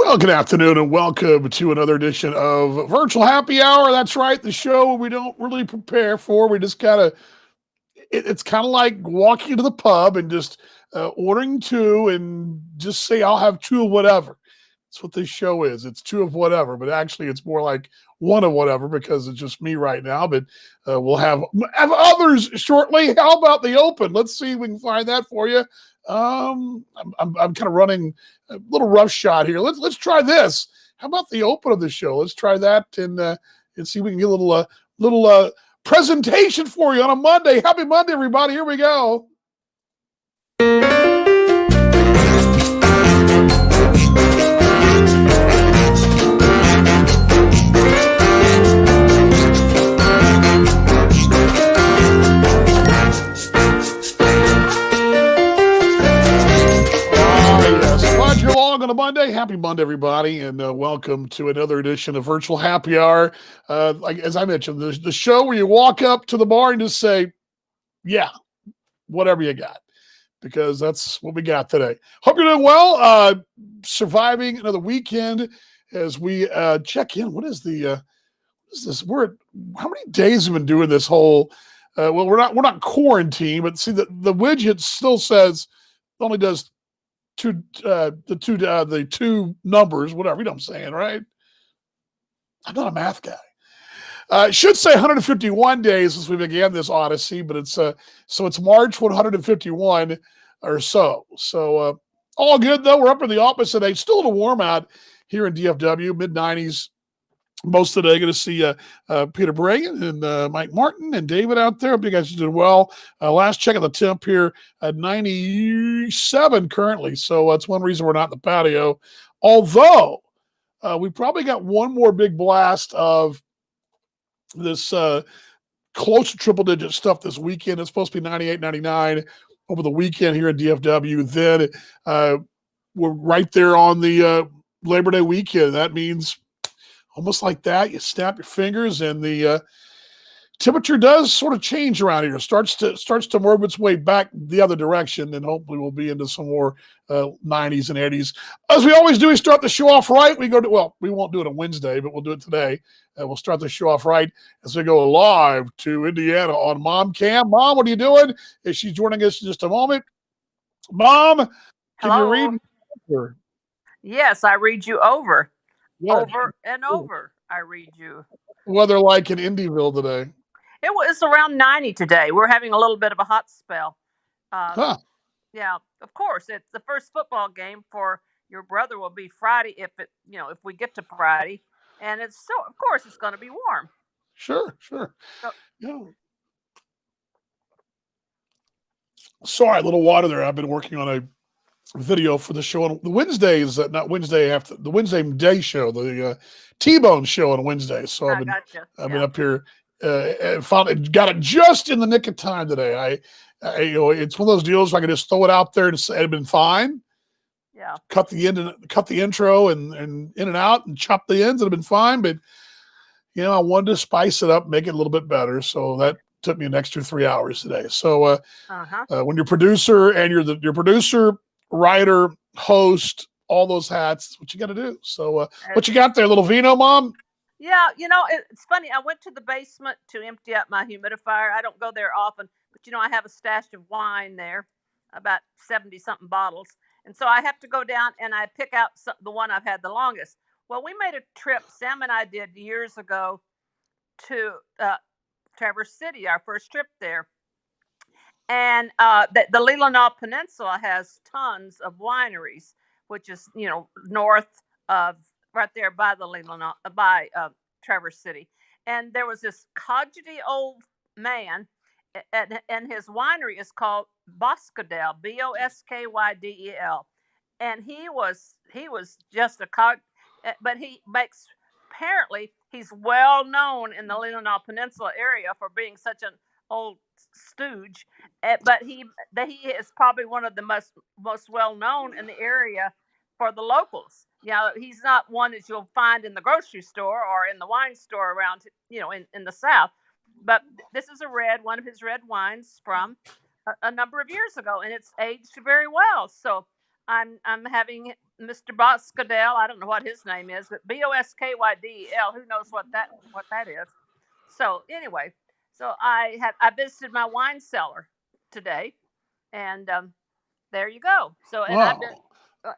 Well, good afternoon and welcome to another edition of Virtual Happy Hour. That's right, the show we don't really prepare for. We just it's kind of like walking into the pub and just ordering two and just say, I'll have two of whatever. That's what this show is. It's two of whatever, but actually it's more like one of whatever because it's just me right now. But we'll have others shortly. How about the open? Let's see if we can find that for you. I'm kind of running a little rough shot here. Let's try this. How about the open of the show? Let's try that and see if we can get a little presentation for you on a Monday. Happy Monday, everybody. Here we go. On a Monday. Happy Monday, everybody, and welcome to another edition of Virtual Happy Hour. As I mentioned, the show where you walk up to the bar and just say, yeah, whatever you got, because that's what we got today. Hope you're doing well, surviving another weekend as we check in. What is this? How many days have we been doing this whole, well, we're not quarantined, but see, the widget still says only does the two numbers, whatever, you know what I'm saying, right? I'm not a math guy. It should say 151 days since we began this odyssey, but it's March 151 or so. So all good though. We're up in the office today. Still a little warm out here in DFW, mid-90s. Most of the day, going to see Peter Bragan and Mike Martin and David out there. Hope you guys are doing well. Last check of the temp here at 97 currently. So that's one reason we're not in the patio. Although we probably got one more big blast of this close to triple-digit stuff this weekend. It's supposed to be 98, 99 over the weekend here in DFW. Then we're right there on the Labor Day weekend. That means almost like that, you snap your fingers, and the temperature does sort of change around here. Starts to move its way back the other direction, and hopefully we'll be into some more 90s and 80s. As we always do, we start the show off right. We won't do it on Wednesday, but we'll do it today. We'll start the show off right as we go live to Indiana on Mom Cam. Mom, what are you doing? Is she joining us in just a moment? Mom, can you read me over? Yes, I read you over. Yeah. Over and over, I read you. Weather like in Indyville today? It's around 90 today. We're having a little bit of a hot spell. Yeah, of course. It's the first football game for your brother will be Friday if we get to Friday, and of course it's going to be warm. Sure. Yeah. Sorry, a little water there. I've been working on a video for the show on the Wednesdays, not Wednesday after the Wednesday day show, the T-Bone show on Wednesday. So I've been up here, finally got it just in the nick of time today. It's one of those deals where I can just throw it out there and it'd been fine. Yeah. Cut the intro and in and out and chop the ends. It'd have been fine, but I wanted to spice it up, make it a little bit better. So that took me an extra 3 hours today. So when you're producer and you're producer, writer, host, all those hats, that's what you got to do. So what you got there, little Vino, Mom? Yeah, it's funny. I went to the basement to empty out my humidifier. I don't go there often, but I have a stash of wine there, about 70-something bottles. And so I have to go down and I pick out the one I've had the longest. Well, we made a trip, Sam and I did years ago, to Traverse City, our first trip there. And the Leelanau Peninsula has tons of wineries, which is, north of right there by the Leelanau, by Traverse City. And there was this codgety old man, and his winery is called Boscadel, Boskyddel. And he was just but apparently he's well known in the Leelanau Peninsula area for being such an old stooge, but he is probably one of the most well known in the area for the locals. He's not one that you'll find in the grocery store or in the wine store around, in the South. But this is one of his red wines from a number of years ago, and it's aged very well. So I'm having Mr. Boscadell. I don't know what his name is, but Boskyydel. Who knows what that is? So anyway, so I visited my wine cellar today, and there you go. So and Wow.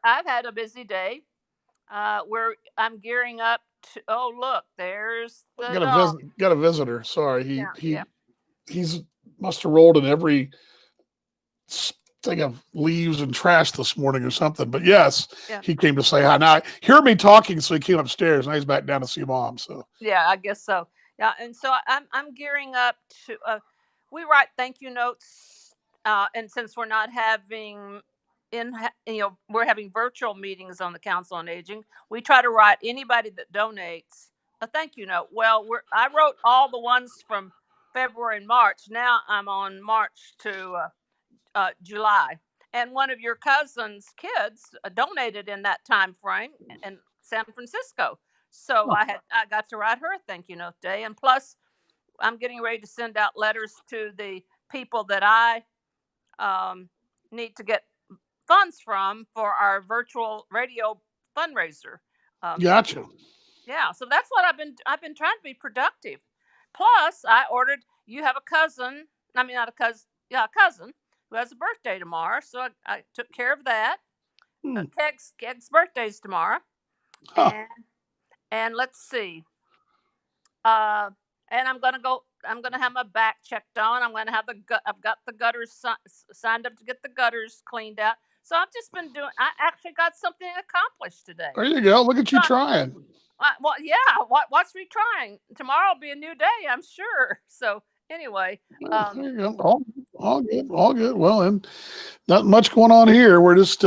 I've had a busy day. Where I'm gearing up to. Oh look, there's the dog. Got a visitor. Sorry, Yeah, yeah, he's must have rolled in every thing of leaves and trash this morning or something. But yes, yeah. he came to say hi. Now I hear me talking, so he came upstairs. Now he's back down to see mom. So Yeah, I guess so. Yeah, and so I'm gearing up to. We write thank you notes, and since we're not having we're having virtual meetings on the Council on Aging. We try to write anybody that donates a thank you note. Well, I wrote all the ones from February and March. Now I'm on March to July. And one of your cousin's kids donated in that time frame in San Francisco. So oh, I got to write her a thank you note today, and plus I'm getting ready to send out letters to the people that I um, need to get funds from for our virtual radio fundraiser. Um, gotcha. yeah, so that's what I've been trying to be productive. Plus, I ordered. You have a cousin. I mean, not a cousin. Yeah, a cousin who has a birthday tomorrow. So I took care of that. Hmm. Keg's birthday's tomorrow, Huh. and let's see. Uh, and I'm gonna go. I'm gonna have my back checked on. I'm gonna have I've got the gutters signed up to get the gutters cleaned out. So I've just been doing. I actually got something accomplished today. There you go. Look at you So trying. well, yeah. Watch me trying. Tomorrow will be a new day, I'm sure. So anyway, Well, there you go. All good. All good. Well, and not much going on here. We're just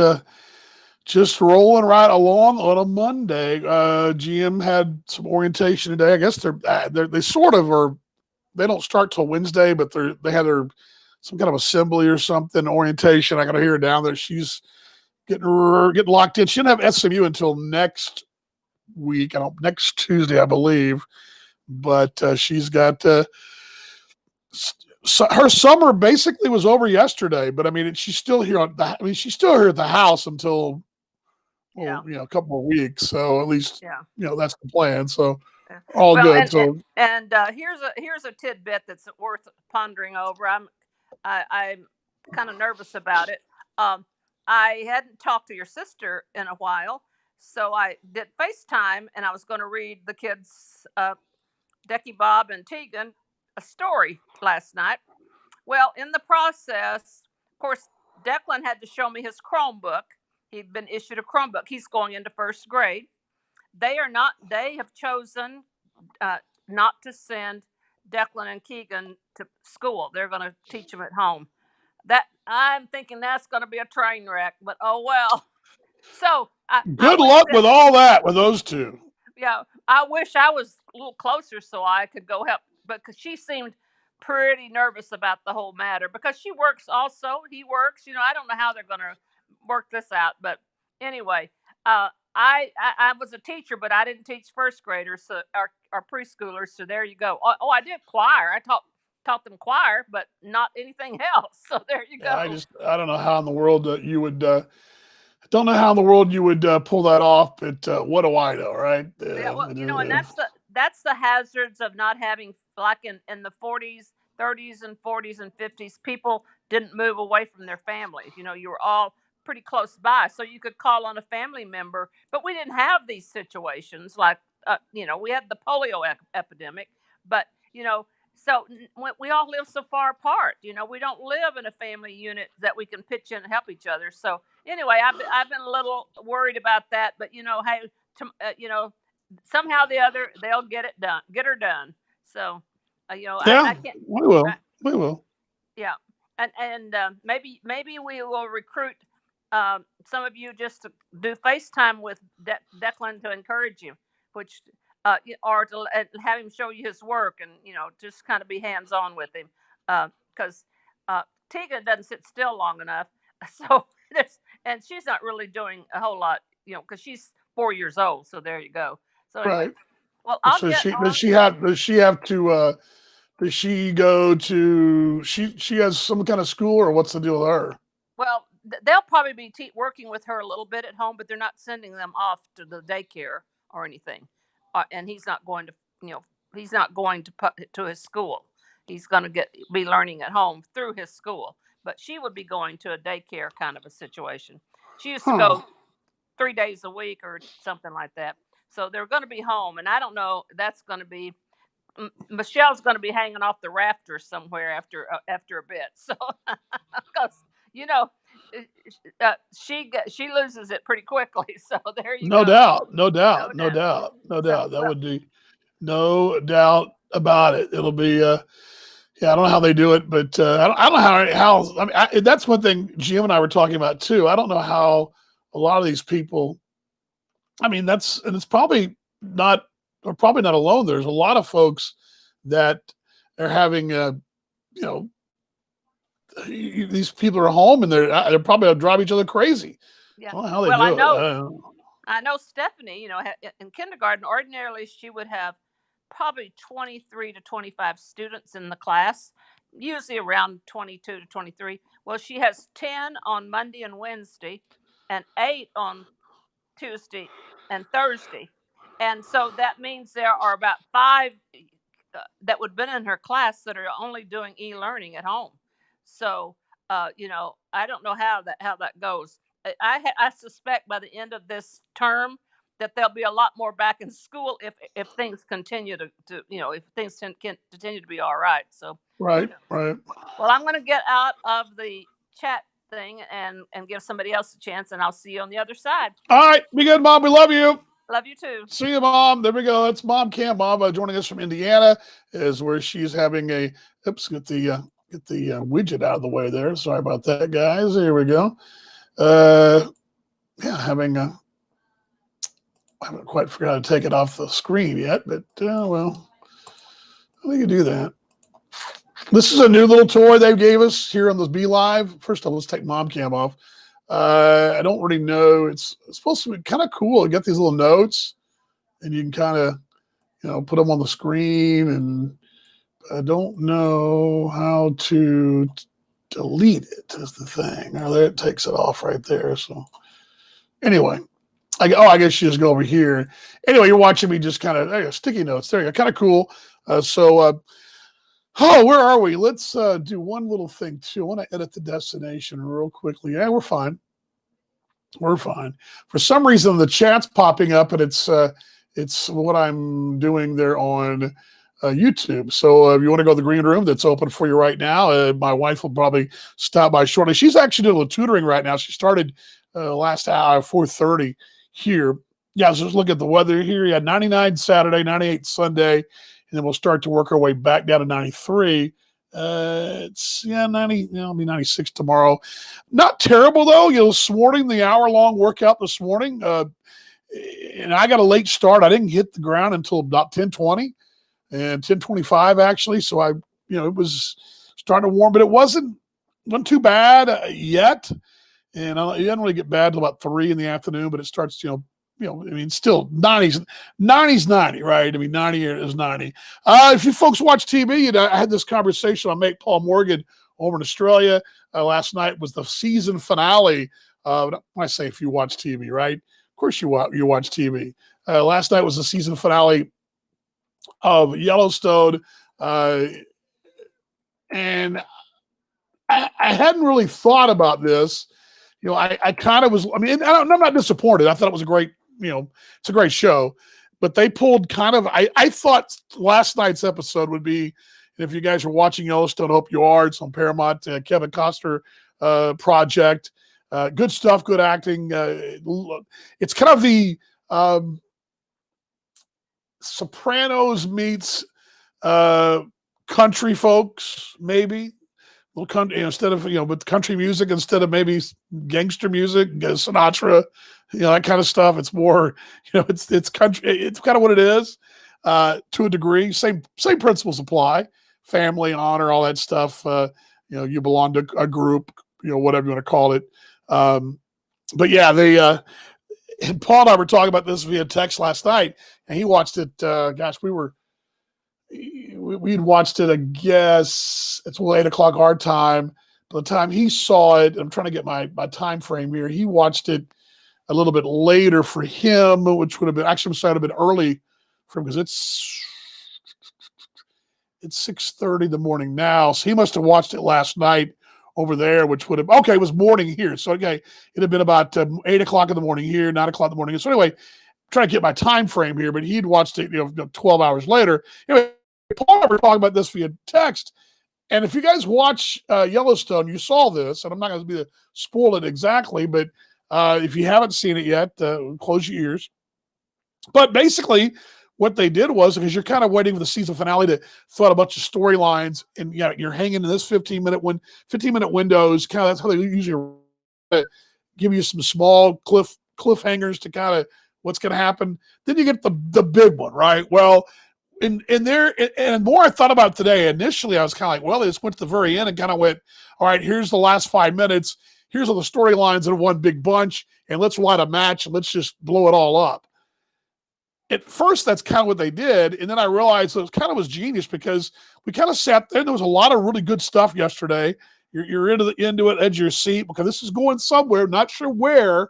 rolling right along on a Monday. GM had some orientation today. I guess they sort of are. They don't start till Wednesday, but they had their some kind of assembly or something orientation. I got to hear her down there. She's getting locked in. She didn't have SMU until next week. Next Tuesday, I believe. But she's got so her summer basically was over yesterday. But I mean, she's still here she's still here at the house until yeah, a couple of weeks. So at least yeah. that's the plan. So Yeah. all Well, good. So here's a tidbit that's worth pondering over. I'm kind of nervous about it. Um, I hadn't talked to your sister in a while, so I did FaceTime, and I was going to read the kids, Decky, Bob, and Tegan, a story last night. Well, in the process, of course, Declan had to show me his Chromebook. He'd been issued a Chromebook. He's going into first grade. They are not. They have chosen not to send Declan and Keegan to school. They're going to teach them at home. That I'm thinking that's going to be a train wreck. But oh well. So I good wish luck that. with all that with those two. Yeah, I wish I was a little closer so I could go help. But because she seemed pretty nervous about the whole matter because she works also. He works. I don't know how they're going to work this out. But anyway, I was a teacher, but I didn't teach first graders, so our preschoolers. So there you go. Oh, I did choir. I taught them choir, but not anything else. So there you Yeah, go. I don't know how in the world you would. Don't know how in the world you would pull that off, but what do I know, right? Yeah, well, and that's the hazards of not having, like, in the 40s, 30s, and 40s and 50s. People didn't move away from their families. You were all pretty close by, so you could call on a family member. But we didn't have these situations like we had the polio epidemic, but so we all live so far apart. We don't live in a family unit that we can pitch in and help each other. So anyway, I've been a little worried about that, but hey, somehow or the other they'll get her done. So yeah, I can't. we will. I, We will. yeah, and maybe we will recruit some of you just to do FaceTime with Declan to encourage you, which or to have him show you his work, and just kind of be hands on with him, because Tegan doesn't sit still long enough. So and she's not really doing a whole lot, because she's 4 years old. So there you go. So anyway, Right. well, I'll So get on. does she have to does she go to she has some kind of school or what's the deal with her? Well, they'll probably be working with her a little bit at home, but they're not sending them off to the daycare or anything. And he's not going to, you know, he's not going to his school. He's going to be learning at home through his school. But she would be going to a daycare kind of a situation. She used to Huh. go 3 days a week or something like that. So they're going to be home, and I don't know. That's going to be Michelle's going to be hanging off the rafters somewhere after a bit. So because you know she loses it pretty quickly. So there you No go. doubt. No No doubt. No doubt. doubt. No So doubt. That well, would be no doubt about it. It'll be yeah, I don't know how they do it, but I don't know how I mean, that's one thing Jim and I were talking about too. I don't know how a lot of these people. I mean, and it's probably not, or probably not alone. There's a lot of folks that are having, you know, these people are home and they're probably gonna drive each other crazy. yeah. I don't know how they Well, do it. I know Stephanie. You know, in kindergarten, ordinarily she would have probably 23 to 25 students in the class, usually around 22 to 23. Well, she has 10 on Monday and Wednesday, and 8 on Tuesday and Thursday. And so that means there are about 5 that would have been in her class that are only doing e-learning at home. So, you know, I don't know how that goes. I suspect by the end of this term that there'll be a lot more back in school if things continue to you know if things can continue to be all right. So, Right, right. well, I'm going to get out of the chat thing and give somebody else a chance, and I'll see you on the other side. All right, be good, Mom. We love you. Love you too. See you, Mom. There we go. That's Mom Cam. Mom joining us from Indiana, is where she's having a. Oops, get the widget out of the way there. Sorry about that, guys. Here we go. Yeah, having a. I haven't quite figured out how to take it off the screen yet, but well, we can do that. This is a new little toy they gave us here on this Be Live. First of all, let's take Mom Cam off. I don't really know. It's supposed to be kind of cool. You get these little notes, and you can kind of, put them on the screen. And I don't know how to delete it. Is the thing. Oh, there, it takes it off right there. So anyway, I guess you just go over here. Anyway, you're watching me just kind of sticky notes. There you go. Kind of cool. Oh, where are we? Let's do one little thing too. I want to edit the destination real quickly. Yeah, we're fine. We're fine. For some reason, the chat's popping up, and it's what I'm doing there on YouTube. So if you want to go to the green room that's open for you right now, my wife will probably stop by shortly. She's actually doing a little tutoring right now. She started last hour, 4:30 here. Yeah, so just look at the weather here. You had 99 Saturday, 98 Sunday. And then we'll start to work our way back down to 93. It's 90. It'll be 96 tomorrow. Not terrible though. This morning, the hour-long workout this morning, and I got a late start. I didn't hit the ground until about 10:20 and 10:25 actually. So it was starting to warm, but it wasn't too bad yet. And it didn't really get bad until about 3 in the afternoon, but it starts, still 90's 90, right? 90 is 90. If you folks watch TV, I had this conversation on Make Paul Morgan over in Australia. Last night was the season finale. When I say if you watch TV, right? Of course you watch TV. Last night was the season finale of Yellowstone. And I hadn't really thought about this. I kind of was, I'm not disappointed. I thought it was a great, it's a great show, but they pulled kind of, I thought last night's episode would be, and if you guys are watching Yellowstone, I hope you are. It's on Paramount, Kevin Costner project. Good stuff, good acting. It's kind of the Sopranos meets country folks, maybe. Little country, instead of with country music instead of maybe gangster music, Sinatra, that kind of stuff. It's more, it's country. It's kind of what it is, to a degree. Same principles apply. Family and honor, all that stuff. You belong to a group, whatever you want to call it. But yeah, they and Paul and I were talking about this via text last night, and he watched it. We'd watched it, I guess it's 8:00 our time, By the time he saw it, I'm trying to get my time frame here. He watched it a little bit later for him, which would have been actually would have been early for him because it's 6:30 in the morning now. So he must have watched it last night over there, which would have it was morning here. So okay, it'd have been about 8 o'clock in the morning here, 9 o'clock in the morning. So anyway, I'm trying to get my time frame here, but he'd watched it 12 hours later. Anyway, Paul and I were talking about this via text. And if you guys watch Yellowstone, you saw this, and I'm not going to spoil it exactly, but if you haven't seen it yet, close your ears. But basically, what they did was, because you're kind of waiting for the season finale to throw out a bunch of storylines, and you're hanging in this 15-minute windows. Kind of that's how they usually give you some small cliffhangers to kind of what's going to happen. Then you get the big one, right? Well. And the more I thought about it today, initially I was kind of like, well, they just went to the very end and kind of went, all right, here's the last 5 minutes. Here's all the storylines in one big bunch, and let's light a match and let's just blow it all up. At first, that's kind of what they did. And then I realized it was genius because we kind of sat there. There was a lot of really good stuff yesterday. You're into it, edge of your seat because this is going somewhere, not sure where.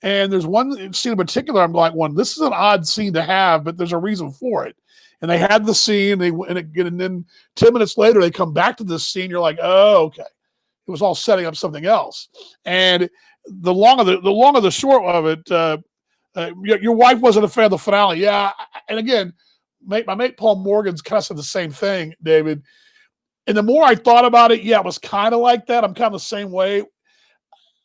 And there's one scene in particular, I'm like, this is an odd scene to have, but there's a reason for it. And they had the scene, and then 10 minutes later, they come back to this scene. You're like, oh, okay. It was all setting up something else. And the long of the short of it, your wife wasn't a fan of the finale. Yeah. And again, my mate Paul Morgan's kind of said the same thing, David. And the more I thought about it, yeah, it was kind of like that. I'm kind of the same way.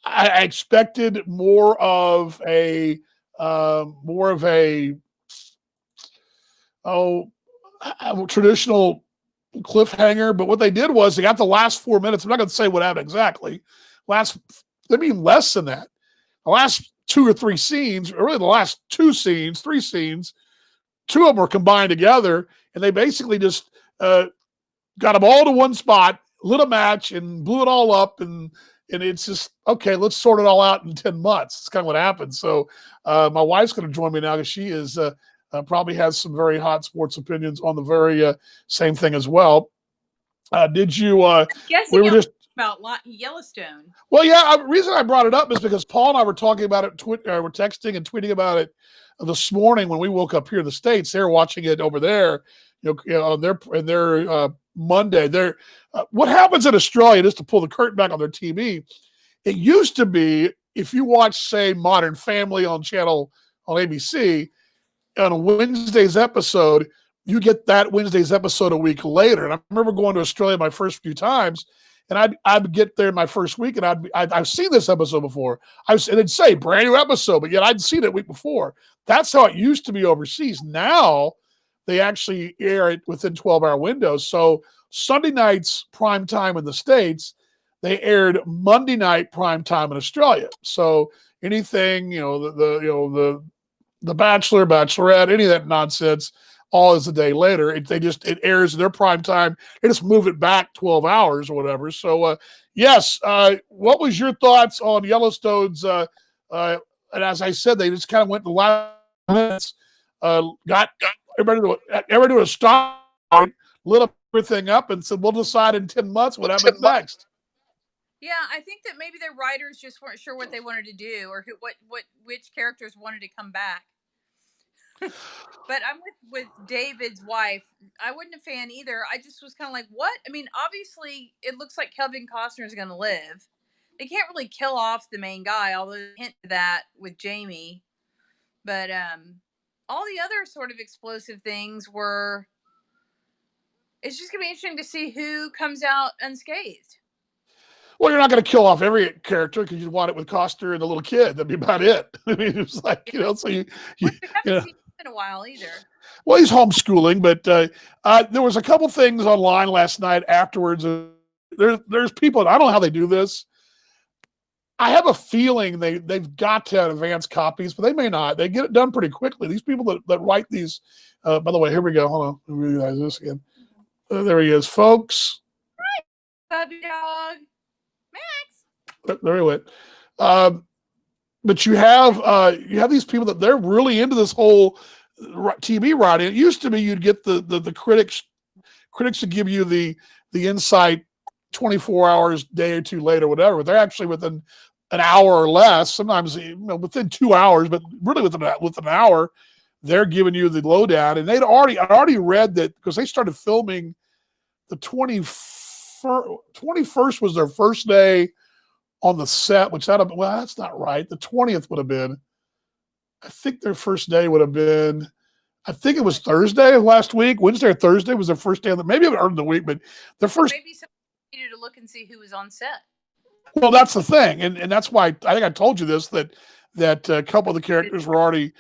I expected more of a traditional cliffhanger, but what they did was they got the last 4 minutes. I'm not going to say what happened exactly. Less than that. The last 2 or 3 scenes, or really the last 3 scenes, 2 of them were combined together, and they basically just got them all to one spot, lit a match, and blew it all up, and it's just, okay, let's sort it all out in 10 months. It's kind of what happened. So my wife's going to join me now because she is probably has some very hot sports opinions on the very same thing as well. Did you? We were just about Yellowstone. Well, yeah. The reason I brought it up is because Paul and I were talking about it. We're texting and tweeting about it this morning when we woke up here in the States. They're watching it over there. On their Monday. What happens in Australia, just to pull the curtain back on their TV, it used to be if you watch, say, Modern Family on ABC, on a Wednesday's episode, you get that Wednesday's episode a week later. And I remember going to Australia my first few times, and I'd get there my first week, and I've seen this episode before. And it'd say brand new episode, but yet I'd seen it week before. That's how it used to be overseas. Now they actually air it within 12-hour windows. So Sunday night's prime time in the States, they aired Monday night prime time in Australia. So anything, the Bachelor, Bachelorette, any of that nonsense, all is a day later. It airs their prime time. They just move it back 12 hours or whatever. So yes, what was your thoughts on Yellowstone's? And as I said, they just kind of went the last minutes, got everybody to a stop, lit up everything up, and said, we'll decide in 10 months what happens next. Yeah, I think that maybe the writers just weren't sure what they wanted to do or which characters wanted to come back. But I'm with David's wife. I wasn't a fan either. I just was kind of like, what? I mean, obviously, it looks like Kevin Costner is going to live. They can't really kill off the main guy, although they hint to that with Jamie. But all the other sort of explosive things were. It's just going to be interesting to see who comes out unscathed. Well, you're not going to kill off every character because you want it with Costner and the little kid. That'd be about it. I mean, it's like, so you haven't seen him in a while either. Well, he's homeschooling, but there was a couple things online last night afterwards. There's people, I don't know how they do this. I have a feeling they've got to have advanced copies, but they may not. They get it done pretty quickly. These people that write these, by the way, here we go. Hold on. Let me realize this again. There he is, folks. Puppy dog. Max. There he went. But you have these people that they're really into this whole TV writing. It used to be you'd get the critics to give you the insight 24 hours, day or two later, whatever. But they're actually within an hour or less, sometimes within 2 hours, but really within an hour, they're giving you the lowdown. And I'd already read that because they started filming the 21st was their first day on the set, which that's not right. The 20th would have been, I think their first day would have been, I think it was Thursday of last week. Wednesday or Thursday was their first day. Maybe it was the week, but their first. Maybe somebody needed to look and see who was on set. Well, that's the thing, and that's why I think I told you this that a couple of the characters had already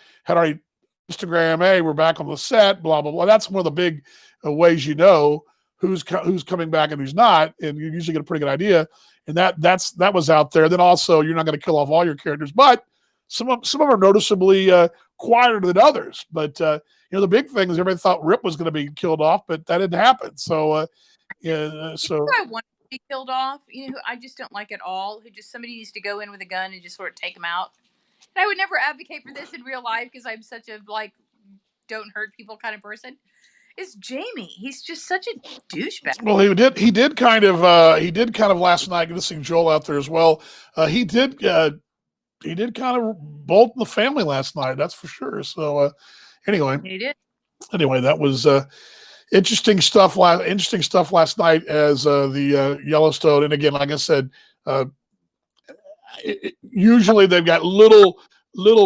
Instagram. Hey, we're back on the set. Blah blah blah. That's one of the big ways you know who's coming back and who's not, and you usually get a pretty good idea. And that was out there. Then also, you're not going to kill off all your characters, but some of them are noticeably quieter than others. But the big thing is everybody thought Rip was going to be killed off, but that didn't happen. So I want to be killed off. Who I just don't like at all. Who just somebody needs to go in with a gun and just sort of take them out. And I would never advocate for this in real life because I'm such a don't hurt people kind of person. Is Jamie? He's just such a douchebag. Well, he did kind of last night. This thing Joel out there as well. He did kind of bolt in the family last night. That's for sure. So anyway, he did. Anyway, that was interesting stuff last night as the Yellowstone. And again, like I said, usually they've got little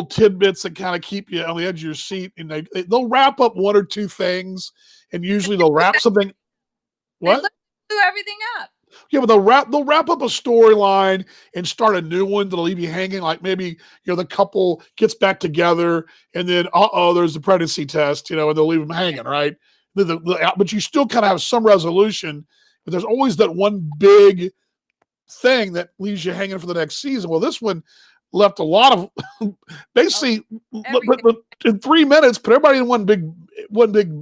tidbits that kind of keep you on the edge of your seat, and they'll wrap up one or two things, and usually they'll wrap something. What? They blew everything up. Yeah, but they'll wrap up a storyline and start a new one that'll leave you hanging. Like maybe the couple gets back together, and then there's the pregnancy test, and they'll leave them hanging, right? But you still kind of have some resolution. But there's always that one big thing that leaves you hanging for the next season. Well, this one left a lot of basically in 3 minutes, put everybody in one big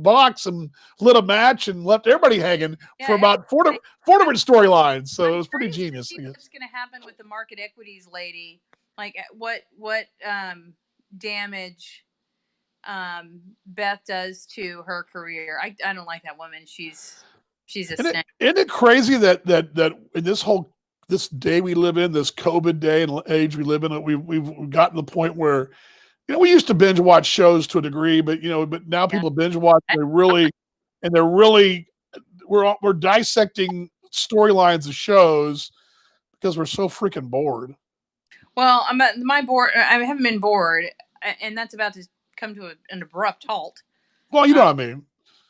box and lit a match and left everybody hanging for about four different storylines. So it was pretty genius. What's going to happen with the market equities lady? Like what damage Beth does to her career? I don't like that woman. She's a snake. Isn't it crazy that in this day we live in, this COVID day and age we live in, we've gotten to the point where, we used to binge watch shows to a degree, but now people binge watch. We're dissecting storylines of shows because we're so freaking bored. Well, I'm at my board. I haven't been bored, and that's about to come to an abrupt halt. Well, you know what I mean.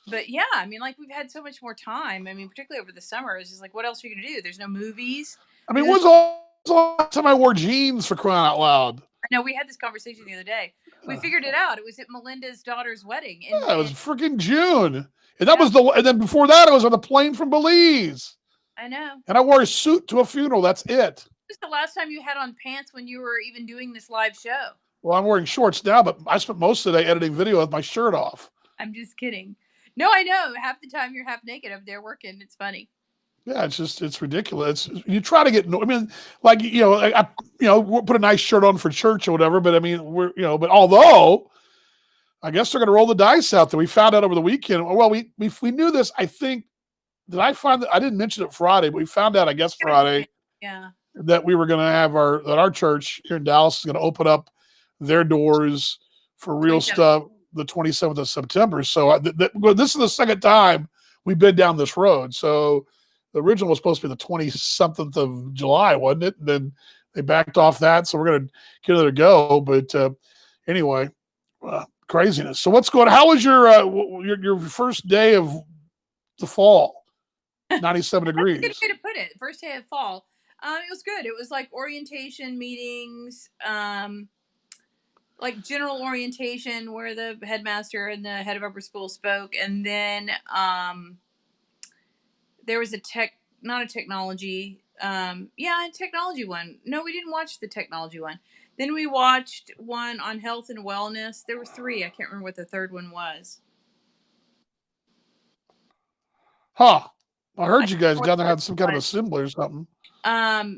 But yeah, I mean, we've had so much more time. I mean, particularly over the summer, it's just what else are you going to do? There's no movies. I mean, when's the last time I wore jeans, for crying out loud? No, we had this conversation the other day. We figured it out. It was at Melinda's daughter's wedding. It was freaking June. And that was and then before that, I was on the plane from Belize. I know. And I wore a suit to a funeral. That's it. This was the last time you had on pants when you were even doing this live show. Well, I'm wearing shorts now, but I spent most of the day editing video with my shirt off. I'm just kidding. No, I know. Half the time you're half naked up there working. It's funny. Yeah, it's ridiculous. You try to get, I mean, put a nice shirt on for church or whatever, but I mean, but although I guess they're going to roll the dice out there. We found out over the weekend. Well, we knew this. I think, did I find that? I didn't mention it Friday, but we found out, I guess, Friday. Yeah. That we were going to have our church here in Dallas is going to open up their doors for real stuff the 27th of September. So this is the second time we've been down this road. So the original was supposed to be the 20-something of July, wasn't it? And then they backed off that. So we're going to give it a go. But anyway, craziness. So what's going on? How was your first day of the fall? 97 degrees. That's a good way to put it. First day of fall. It was good. It was like orientation meetings, like general orientation where the headmaster and the head of upper school spoke. And then there was a technology one. No, we didn't watch the technology one. Then we watched one on health and wellness. There were 3. I can't remember what the third one was. Huh. I heard you guys down there had some kind of assembly or something. Yeah,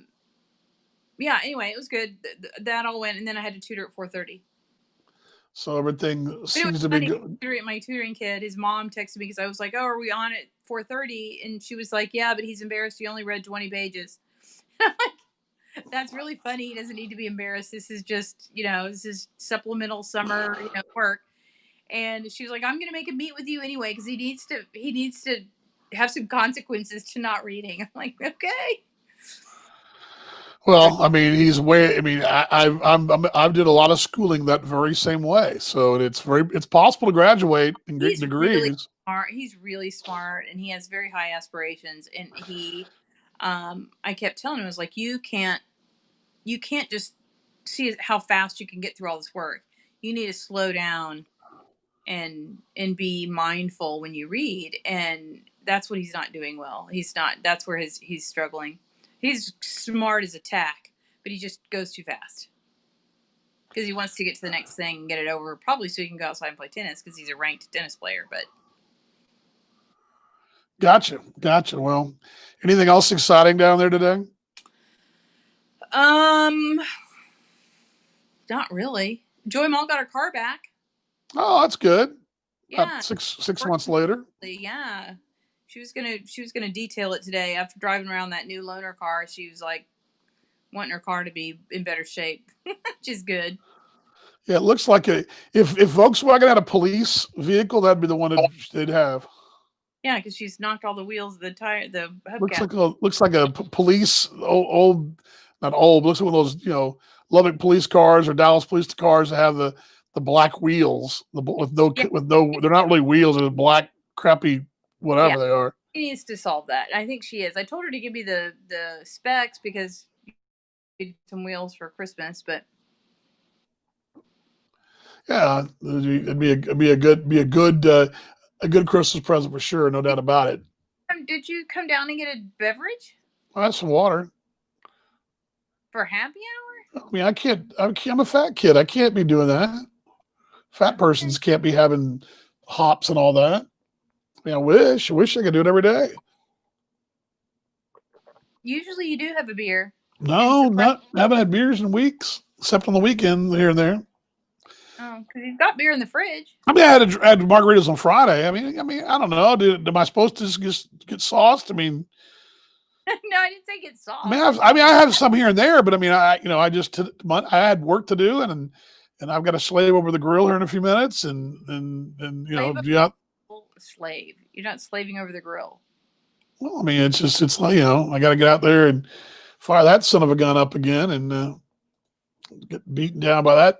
anyway, it was good. That all went, and then I had to tutor at 4:30. So everything But it was seems to be funny. good. My tutoring kid, his mom texted me because I was like, "Oh, are we on at 4:30?" And she was like, "Yeah, but he's embarrassed. He only read 20 pages." That's really funny. He doesn't need to be embarrassed. This is just, this is supplemental summer, work. And she was like, "I'm gonna make him meet with you anyway because he needs to have some consequences to not reading." I'm like, "Okay." Well, I mean, he's way. I mean, I've did a lot of schooling that very same way. So it's possible to graduate and get He's really degrees. smart. He's really smart, and he has very high aspirations. And I kept telling him, I was like, you can't just see how fast you can get through all this work. You need to slow down and be mindful when you read. And that's what he's not doing well. He's not. That's where he's struggling. He's smart as a tack, but he just goes too fast because he wants to get to the next thing and get it over, probably so he can go outside and play tennis because he's a ranked tennis player. But Gotcha. Well, anything else exciting down there today? um, not really. Joy Mall got her car back. Oh, that's good. Yeah, About six months later. yeah. She was gonna detail it today after driving around that new loaner car. She was like wanting her car to be in better shape, which is good. Yeah, it looks like if Volkswagen had a police vehicle, that'd be the one they'd have. Yeah, because she's knocked all the wheels, the Looks hubcap. like a police old, not old, but looks like one of those Lubbock police cars or Dallas police cars that have the black wheels, Yeah, with no, they're not really wheels, they're black crappy yeah. whatever they are. She needs to solve that. I think she is. I told her to give me the specs because we need some wheels for Christmas, but Yeah, it'd be a good Christmas present for sure, no doubt about it. did you come down and get a beverage Well, that's some water. for happy hour? I mean, I'm a fat kid. I can't be doing that. Fat persons can't be having hops and all that. I mean, I wish I could do it every day. Usually you do have a beer. No, haven't had beers in weeks, except on the weekend here and there. Oh, because you've got beer in the fridge. I mean, I had margaritas on Friday. I mean, I don't know. Am I supposed to just get sauced? I mean, No, I didn't say get soft. I have some here and there, but I mean, I had work to do, and I've got to slave over the grill here in a few minutes, and Slave. You're not slaving over the grill. Well, I mean, it's like I got to get out there and fire that son of a gun up again, and get beaten down by that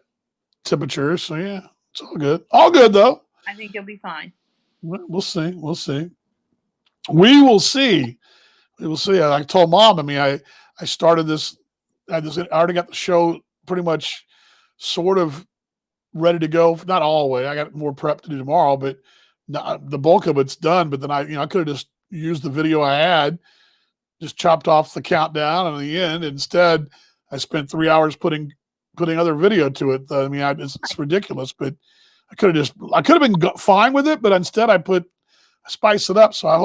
temperature. So yeah, it's all good though. I think you'll be fine. We'll see. We will see. I told Mom. I mean, I started this. I already got the show pretty much, sort of ready to go. Not all the way. I got more prep to do tomorrow, but the bulk of it's done. But then I could have just used the video I had, just chopped off the countdown and the end. Instead, I spent 3 hours putting other video to it. I mean, it's ridiculous, but I could have been fine with it. But instead, I spice it up. So I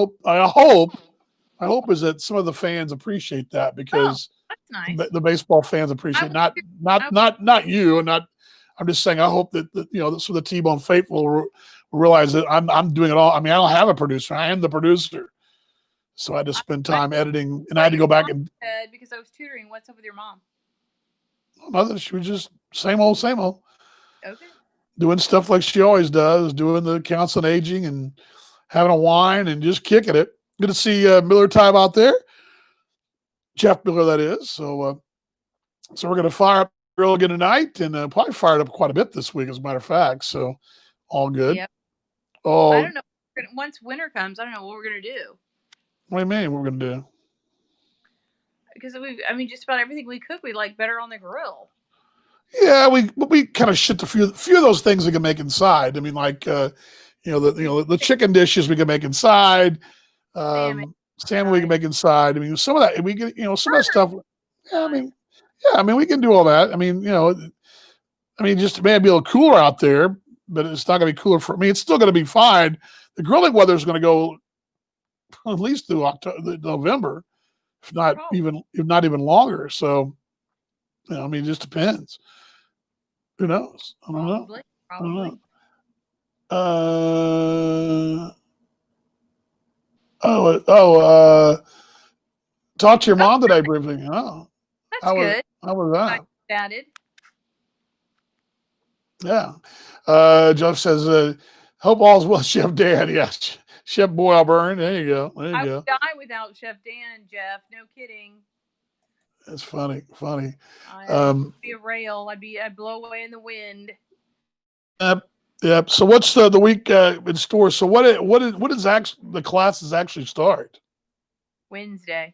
hope is that some of the fans appreciate that, because that's nice. the baseball fans appreciate not you, and not. I'm just saying, I hope that some of the T-Bone faithful will realize that I'm doing it all. I mean, I don't have a producer. I am the producer. So I had to spend time editing, and I had to go back and because I was tutoring. What's up with your mom? Nothing. She was just same old. Okay. Doing stuff like she always does, doing the counts on aging and having a wine and just kicking it. Good to see Miller Time out there. Jeff Miller, that is. So we're going to fire up the grill again tonight, and probably fired up quite a bit this week, as a matter of fact. So all good. Yep. Oh, I don't know. Once winter comes, I don't know what we're going to do. What do you mean? What we're going to do? Because just about everything we cook, we like better on the grill. Yeah, we kind of shipped a few of those things we can make inside. I mean, like the chicken dishes we can make inside. Salmon we can make inside. I mean, some of that we can, some of that stuff. Yeah, I mean, we can do all that. I mean, just it may be a little cooler out there, but it's not going to be cooler for me. It's still going to be fine. The grilling weather is going to go at least through November, if not even longer. So, it just depends. Who knows? I don't know. I don't Probably. know. Talked to your Oh, mom today briefly. Oh, that's how was good. I that? chatted. Yeah. Jeff says, hope all's well, Chef Dan. Yes. Chef Boyle Burn. There you go. There you I would go. die without Chef Dan, Jeff. No kidding. That's funny. Funny. I'd be a rail. I'd blow away in the wind. Yep. So what's the week in store? So what is actually the classes actually start? Wednesday.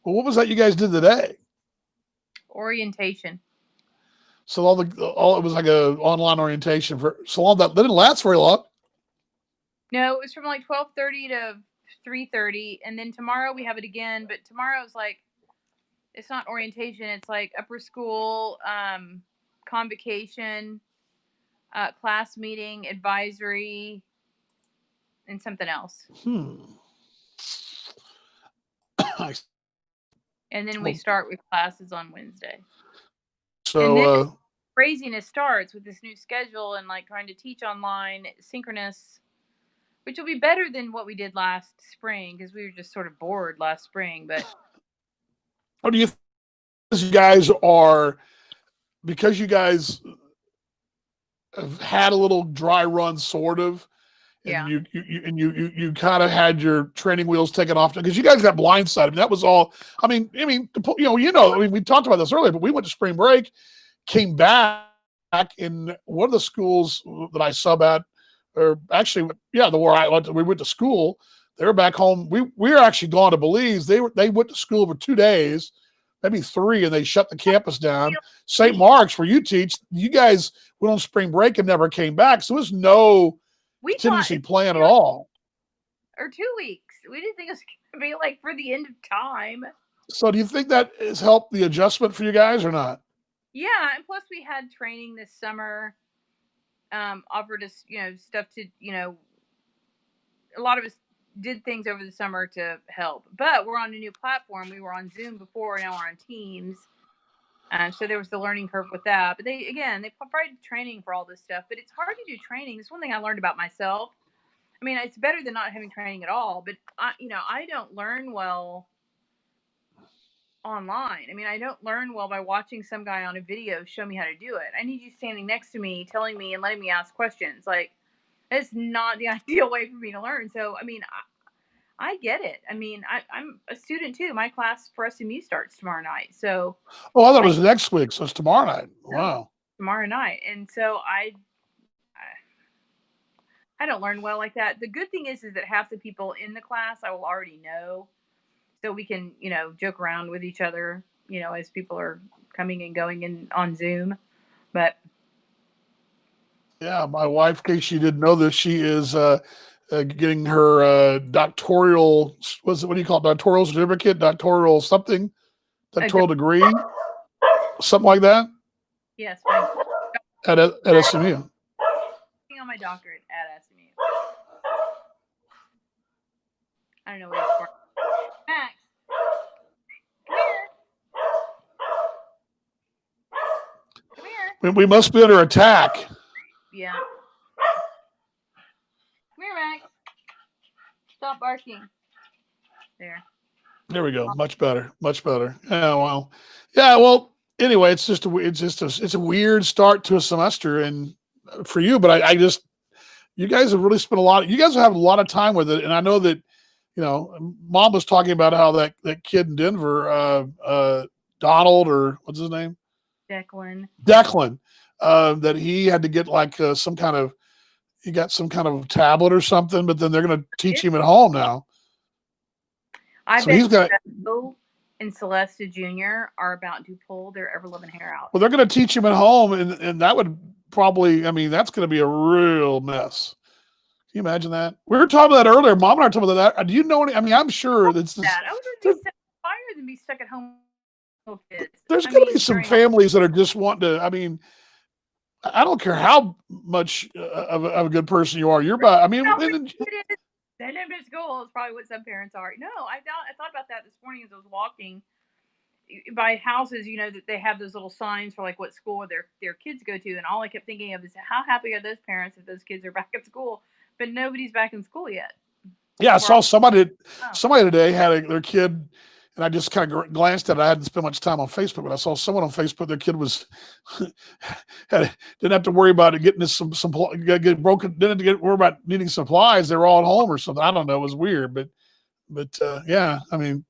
Well, what was that you guys did today? Orientation. So all it was like a online orientation for so long that didn't last very long. No, it was from like 12:30 to 3:30, and then tomorrow we have it again. But tomorrow's like, it's not orientation. It's like upper school, convocation, class meeting, advisory, and something else. And then we start with classes on Wednesday. So and then craziness starts with this new schedule and like trying to teach online synchronous, which will be better than what we did last spring because we were just sort of bored last spring. But what do you think you guys are, because you guys have had a little dry run sort of, and yeah, you kind of had your training wheels taken off because you guys got blindsided. I mean, that was all. I mean, I mean, we talked about this earlier, but we went to spring break, came back in one of the schools that I sub at, or actually, yeah, where I went. We went to school. They were back home. We were actually gone to Belize. They went to school for 2 days, maybe 3, and they shut the campus down. St. Mark's, where you teach, you guys went on spring break and never came back. So there's no contingency plan at all. Or 2 weeks. We didn't think it was going to be like for the end of time. So do you think that has helped the adjustment for you guys or not? Yeah, and plus we had training this summer. Offered us, stuff to, a lot of us did things over the summer to help. But we're on a new platform. We were on Zoom before, now we're on Teams. So there was the learning curve with that. But they provided training for all this stuff. But it's hard to do training. It's one thing I learned about myself. I mean, it's better than not having training at all. But I don't learn well online. I mean, I don't learn well by watching some guy on a video show me how to do it. I need you standing next to me, telling me and letting me ask questions. Like, that's not the ideal way for me to learn. So, I mean, I get it. I mean, I'm a student too. My class for SMU starts tomorrow night. So, I thought it was next week, so it's tomorrow night. Wow. Tomorrow night. And so I don't learn well like that. The good thing is that half the people in the class I will already know. So we can, joke around with each other, as people are coming and going in on Zoom. But yeah, my wife, in case you didn't know this, she is getting her doctoral, what do you call it? Doctoral certificate, doctoral something, doctoral degree, something like that. Yes, at SMU. On my doctorate at SMU. I don't know what it's for. Max, come here. We must be under attack. Yeah. Come here, Max. Stop barking. There we go. Much better. Much better. Yeah. Well. Yeah. Well. Anyway, it's a weird start to a semester, and for you, but I just, you guys have really spent you guys have a lot of time with it, and I know that, Mom was talking about how that kid in Denver, Donald, or what's his name? Declan. That he had to get like he got some kind of tablet or something, but then they're going to teach him at home now. I bet Joe and Celesta Jr. are about to pull their ever-loving hair out. Well, they're going to teach him at home, and that would probably, I mean, that's going to be a real mess. Can you imagine that? We were talking about that earlier. Mom and I were talking about that. Do you know any? I mean, I'm sure that's that. I would rather be set on fire than be stuck at home with kids. There's going to be some families that are just wanting to. I mean, I don't care how much of a good person you are. You're about. I mean, send him to school is probably what some parents are. No, I thought about that this morning as I was walking. by houses, that they have those little signs for like what school their kids go to, and all I kept thinking of is how happy are those parents if those kids are back at school, but nobody's back in school yet. Yeah, I saw somebody Oh. somebody today had their kid, and I just kind of glanced at it. I hadn't spent much time on Facebook, but I saw someone on Facebook. Their kid was didn't have to worry about it getting some get broken. Didn't have to worry about needing supplies. They were all at home or something. I don't know. It was weird, but yeah. I mean,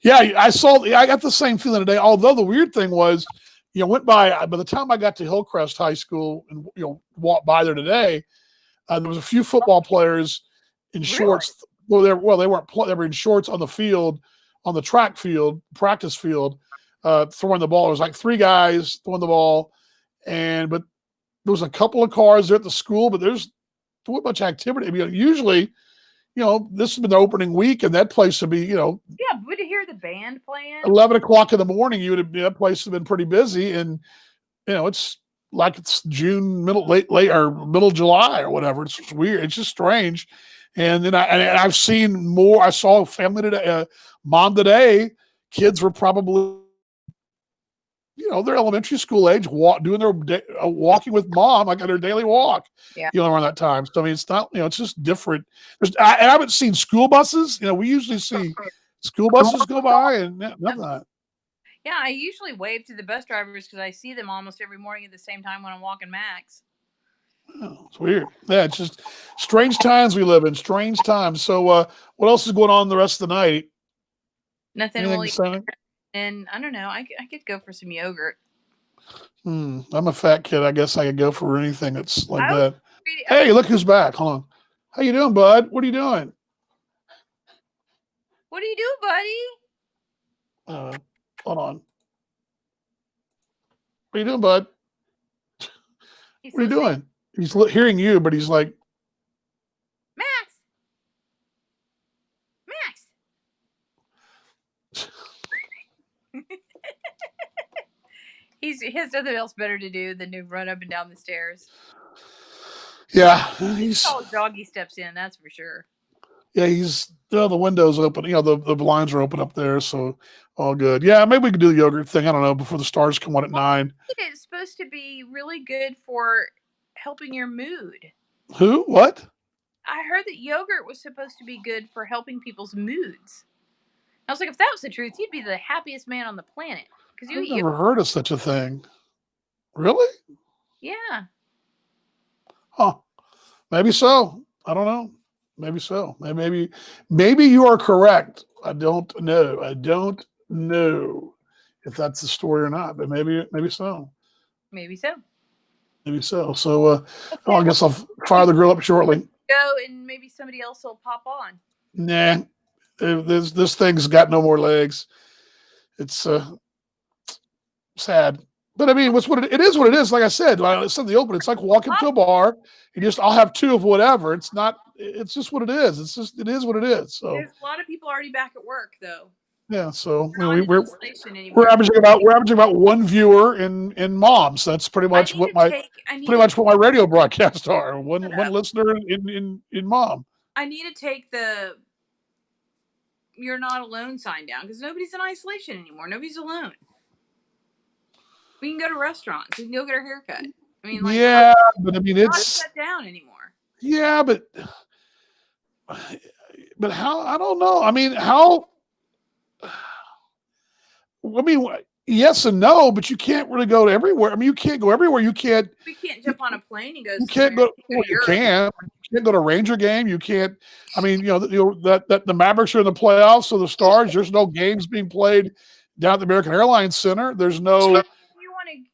yeah, I got the same feeling today. Although the weird thing was, went by the time I got to Hillcrest High School and walked by there today, there was a few football players in shorts. Well, they weren't. They were in shorts on the field, on the track field, practice field, throwing the ball. It was like 3 guys throwing the ball, but there was a couple of cars there at the school, but there's too much activity. I mean, usually, this has been the opening week, and that place would be, Yeah, but to hear the band playing 11 o'clock in the morning, that place has been pretty busy, and it's like it's June, late or middle July or whatever. It's just weird. It's just strange. And then I've seen more. I saw a family today, mom today. Kids were probably, they're elementary school age, doing their walking with mom, like on their daily walk. Yeah. Around that time. So I mean, it's not. It's just different. I haven't seen school buses. We usually see school buses go by, and none of that. Yeah, I usually wave to the bus drivers because I see them almost every morning at the same time when I'm walking Max. Oh, it's weird. Yeah, it's just strange times we live in. Strange times. So, what else is going on the rest of the night? Nothing. And I don't know. I could go for some yogurt. I'm a fat kid. I guess I could go for anything that's like that. Hey, look who's back. Hold on. How you doing, bud? What are you doing? What are you doing, buddy? Hold on. What are you doing, bud? What are you doing? He's hearing you, but he's like, Max. He has nothing else better to do than to run up and down the stairs. Yeah, he's all doggy steps in, that's for sure. Yeah, the window's open. The blinds are open up there, so all good. Yeah, maybe we could do the yogurt thing. I don't know, before the stars come on at 9. It's supposed to be really good for helping your mood. Who? What? I heard that yogurt was supposed to be good for helping people's moods. I was like, if that was the truth, you'd be the happiest man on the planet. I've never heard of such a thing. Really? Yeah. Huh. Maybe so. I don't know. Maybe so. Maybe you are correct. I don't know. I don't know if that's the story or not, but maybe so. Maybe so. Maybe so. So I guess I'll fire the grill up shortly. Go, and maybe somebody else will pop on. Nah. This thing's got no more legs. It's sad. But I mean, it is what it is. Like I said, it's in the open. It's like walking to a bar. I'll have 2 of whatever. It's just what it is. It is what it is. So there's a lot of people already back at work though. Yeah. So we're averaging about 1 viewer in moms. That's pretty much what my radio broadcasts are. One listener in mom. I need to take the "You're not alone" sign down because nobody's in isolation anymore. Nobody's alone. We can go to restaurants. We can go get our hair cut. I mean, yeah, but I mean, it's not shut down anymore. Yeah, but how? I don't know. I mean, how? I mean, yes and no, but you can't really go to everywhere. I mean, you can't go everywhere. We can't jump on a plane and go. You can't go. Well, you can. You can't go to a Ranger game. You can't. I mean, that the Mavericks are in the playoffs, so the Stars. There's no games being played down at the American Airlines Center. There's no.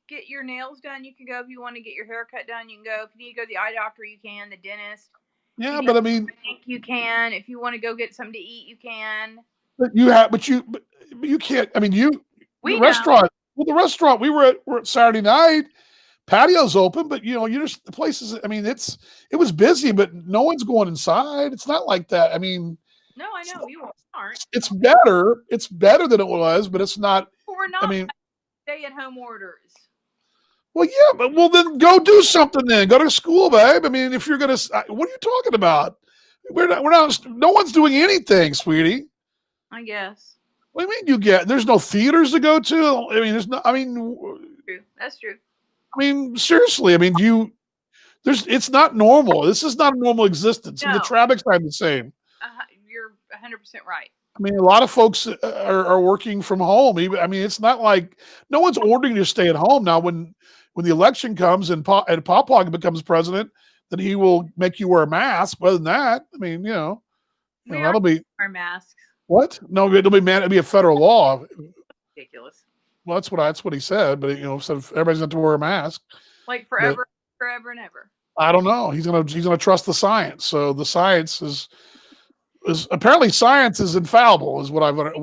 Get your nails done, you can go. If you want to get your hair cut done, you can go. If you need to go to the eye doctor, you can. The dentist. Yeah, but I mean, you can. If you want to go get something to eat, you can. But you can't. I mean, the restaurant. Well, the restaurant we're at Saturday night. Patio's open, but the places. I mean, it was busy, but no one's going inside. It's not like that. I mean, no, I know you aren't. It's better. It's better than it was, but it's not. Well, we're not. I mean, stay-at-home orders. Well, yeah, but then go do something. Then go to school, babe. I mean, if you're gonna, what are you talking about? We're not. No one's doing anything, sweetie. I guess. What do you mean you get? There's no theaters to go to. I mean, there's no. True. That's true. Seriously. I mean, it's not normal. This is not a normal existence. I mean, the No, traffic's not the same. you're 100% right. I mean, a lot of folks are working from home. Even, I mean, it's not like no one's ordering you to stay at home now. When the election comes and Pawpaw becomes president, then he will make you wear a mask. Other than that, I mean, We are that'll be our masks. what? No, it'll be a federal law. Ridiculous. Well, that's what he said. But so everybody's got to wear a mask. Like But forever and ever. I don't know. He's gonna trust the science. So the science is apparently science is infallible. Is what I've learned.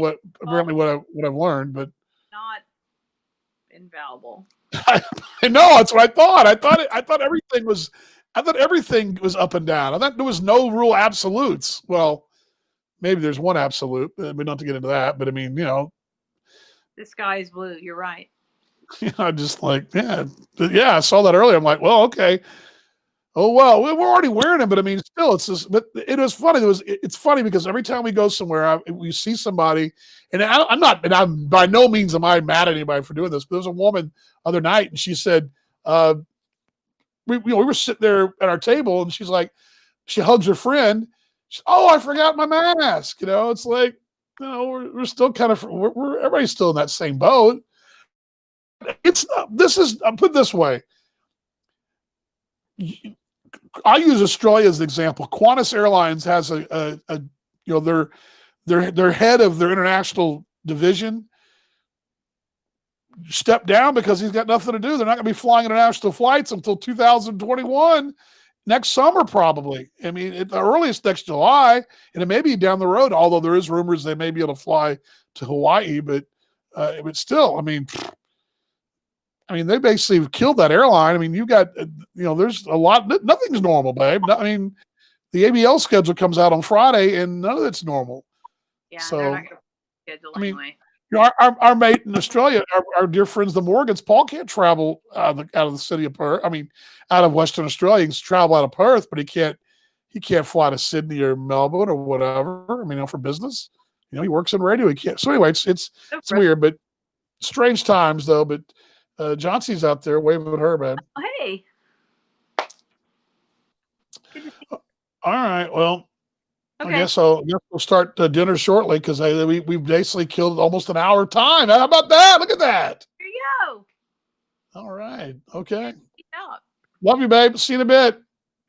But Not infallible. I know that's what I thought. I thought everything was up and down. I thought there was no real absolutes. Well, maybe there's one absolute, but not to get into that. But I mean, The sky is blue. You're right. just like I saw that earlier. I'm like, well, okay. Oh well, we're already wearing them, but I mean, still, it's just. But it was funny. It's funny because every time we go somewhere, we see somebody, and I'm by no means am I mad at anybody for doing this. But there was a woman the other night, and she said, we were sitting there at our table, and she's like, she hugs her friend. Oh, I forgot my mask. It's like, we're still kind of everybody's still in that same boat. I'll put it this way. I use Australia as an example. Qantas Airlines has their head of their international division stepped down because he's got nothing to do. They're not going to be flying international flights until 2021, next summer probably. I mean, at the earliest next July, and it may be down the road. Although there is rumors they may be able to fly to Hawaii, but still, I mean, they basically killed that airline. I mean, you got, there's a lot, nothing's normal, babe. I mean, the ABL schedule comes out on Friday and none of it's normal. Yeah, so, they're not going to schedule anyway. Our mate in Australia, our dear friends, the Morgans, Paul can't travel out of the city of Perth. I mean, out of Western Australia. He can travel out of Perth, but he can't fly to Sydney or Melbourne or whatever. I mean, for business, he works in radio. He can't. So anyway, it's weird, but strange times though, but Johnson's out there waving at her, man. Oh, hey. All right. Well, okay. I guess we'll start dinner shortly because we've basically killed almost an hour of time. How about that? Look at that. Here you go. All right. Okay. Peace out. Love you, babe. See you in a bit.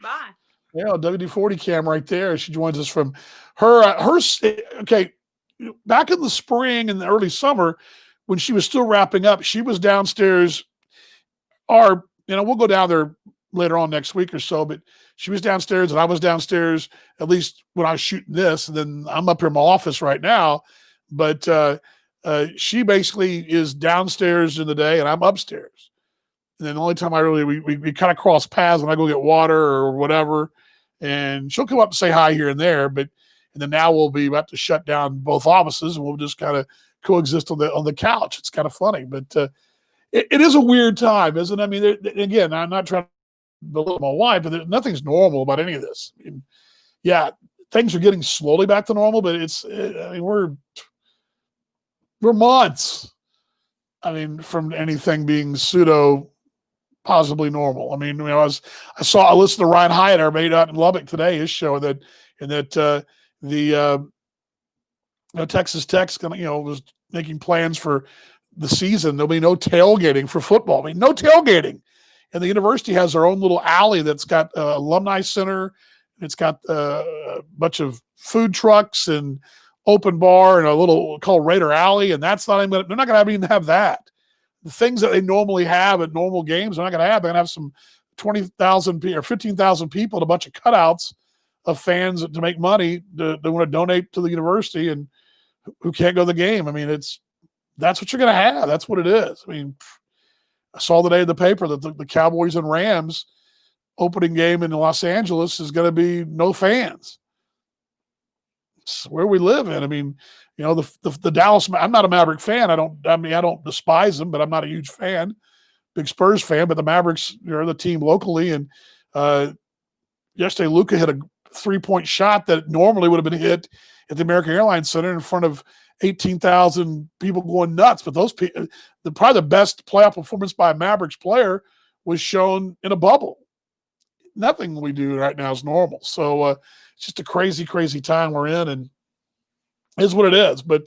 Bye. Yeah, WD-40 cam right there. She joins us from her. Okay. Back in the spring and the early summer, when she was still wrapping up, she was downstairs. We'll go down there later on next week or so, but she was downstairs and I was downstairs, at least when I was shooting this. And then I'm up here in my office right now. But she basically is downstairs in the day and I'm upstairs. And then the only time we kind of cross paths when I go get water or whatever. And she'll come up and say hi here and there. And then now we'll be about to shut down both offices and we'll just kind of coexist on the couch. It's kind of funny, but it is a weird time, isn't it? I mean, again, I'm not trying to belittle my wife, but nothing's normal about any of this. I mean, yeah, things are getting slowly back to normal, but we're months. I mean, from anything being pseudo possibly normal. I mean, I listened to Ryan Hyatt, our mate out in Lubbock today, his show, and that the Texas Tech's was making plans for the season. There'll be no tailgating for football. I mean, no tailgating. And the university has their own little alley that's got alumni center. It's got a bunch of food trucks and open bar and a little called Raider Alley. And that's not even, they're not going to even have that. The things that they normally have at normal games, they're not going to have. They're going to have some 20,000 or 15,000 people and a bunch of cutouts of fans to make money. They want to donate to the university and who can't go to the game. I mean, that's what you're going to have. That's what it is. I mean, I saw today in the paper that the Cowboys and Rams opening game in Los Angeles is going to be no fans. It's where we live in. I mean, the Dallas, I'm not a Maverick fan. I don't despise them, but I'm not a huge fan, big Spurs fan, but the Mavericks are the team locally. And yesterday, Luka hit a 3-point shot that normally would have been hit at the American Airlines Center in front of 18,000 people going nuts. But those people, probably the best playoff performance by a Mavericks player was shown in a bubble. Nothing we do right now is normal. So it's just a crazy, crazy time we're in, and is what it is. But